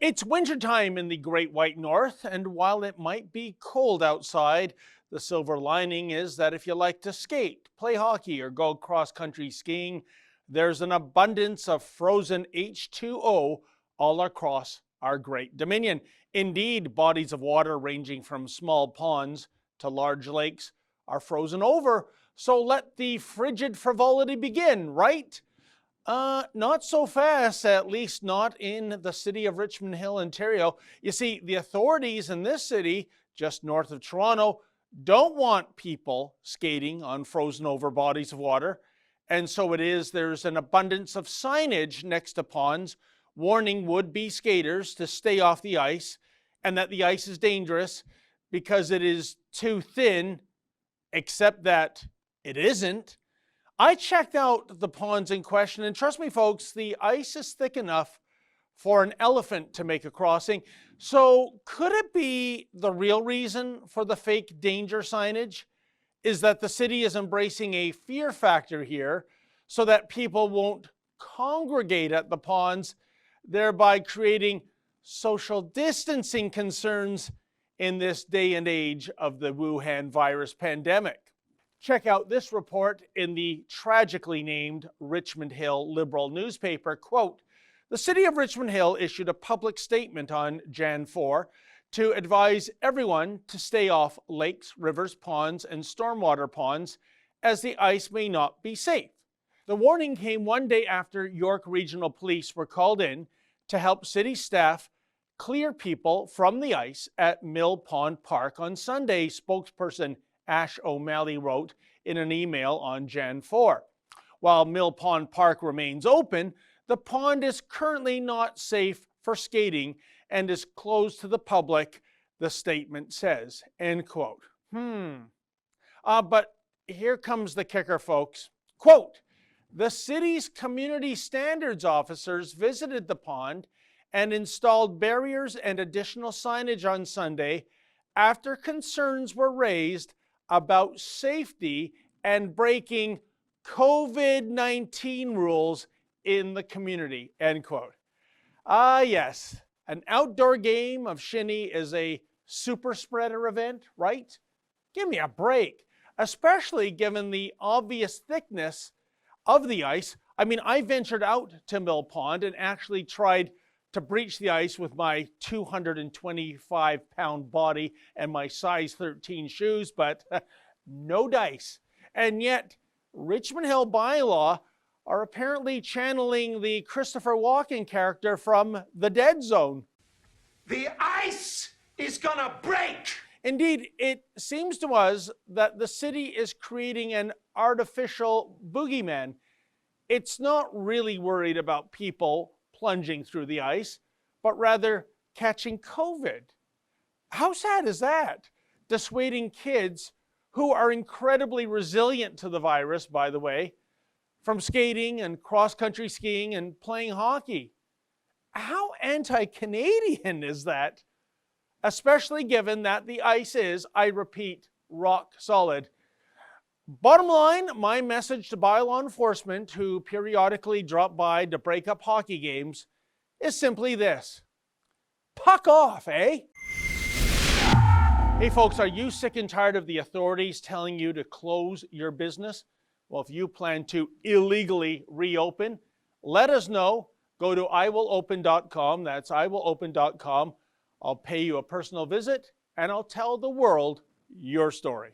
It's wintertime in the Great White North, and while it might be cold outside, the silver lining is that if you like to skate, play hockey, or go cross-country skiing, there's an abundance of frozen H2O all across our Great Dominion. Indeed, bodies of water ranging from small ponds to large lakes are frozen over, so let the frigid frivolity begin, right? Not so fast, at least not in the city of Richmond Hill, Ontario. You see, the authorities in this city, just north of Toronto, don't want people skating on frozen over bodies of water. And so there's an abundance of signage next to ponds warning would-be skaters to stay off the ice and that the ice is dangerous because it is too thin, except that it isn't. I checked out the ponds in question, and trust me folks, the ice is thick enough for an elephant to make a crossing. So could it be the real reason for the fake danger signage is that the city is embracing a fear factor here so that people won't congregate at the ponds, thereby creating social distancing concerns in this day and age of the Wuhan virus pandemic? Check out this report in the tragically named Richmond Hill Liberal newspaper. Quote, the city of Richmond Hill issued a public statement on Jan 4 to advise everyone to stay off lakes, rivers, ponds, and stormwater ponds as the ice may not be safe. The warning came one day after York Regional Police were called in to help city staff clear people from the ice at Mill Pond Park on Sunday, spokesperson Ash O'Malley wrote in an email on Jan 4. While Mill Pond Park remains open, the pond is currently not safe for skating and is closed to the public, the statement says, end quote. But here comes the kicker, folks. Quote, the city's community standards officers visited the pond and installed barriers and additional signage on Sunday after concerns were raised about safety and breaking COVID-19 rules in the community, end quote. Yes, an outdoor game of Shinny is a super spreader event, right? Give me a break, especially given the obvious thickness of the ice. I mean, I ventured out to Mill Pond and actually tried to breach the ice with my 225-pound body and my size 13 shoes, but no dice. And yet, Richmond Hill bylaw are apparently channeling the Christopher Walken character from The Dead Zone. The ice is gonna break! Indeed, it seems to us that the city is creating an artificial boogeyman. It's not really worried about people plunging through the ice, but rather catching COVID. How sad is that? Dissuading kids, who are incredibly resilient to the virus, by the way, from skating and cross-country skiing and playing hockey. How anti-Canadian is that? Especially given that the ice is, I repeat, rock solid. Bottom line, my message to bylaw enforcement who periodically drop by to break up hockey games is simply this. Puck off, eh? Hey folks, are you sick and tired of the authorities telling you to close your business? Well, if you plan to illegally reopen, let us know. Go to iwillopen.com, that's iwillopen.com. I'll pay you a personal visit and I'll tell the world your story.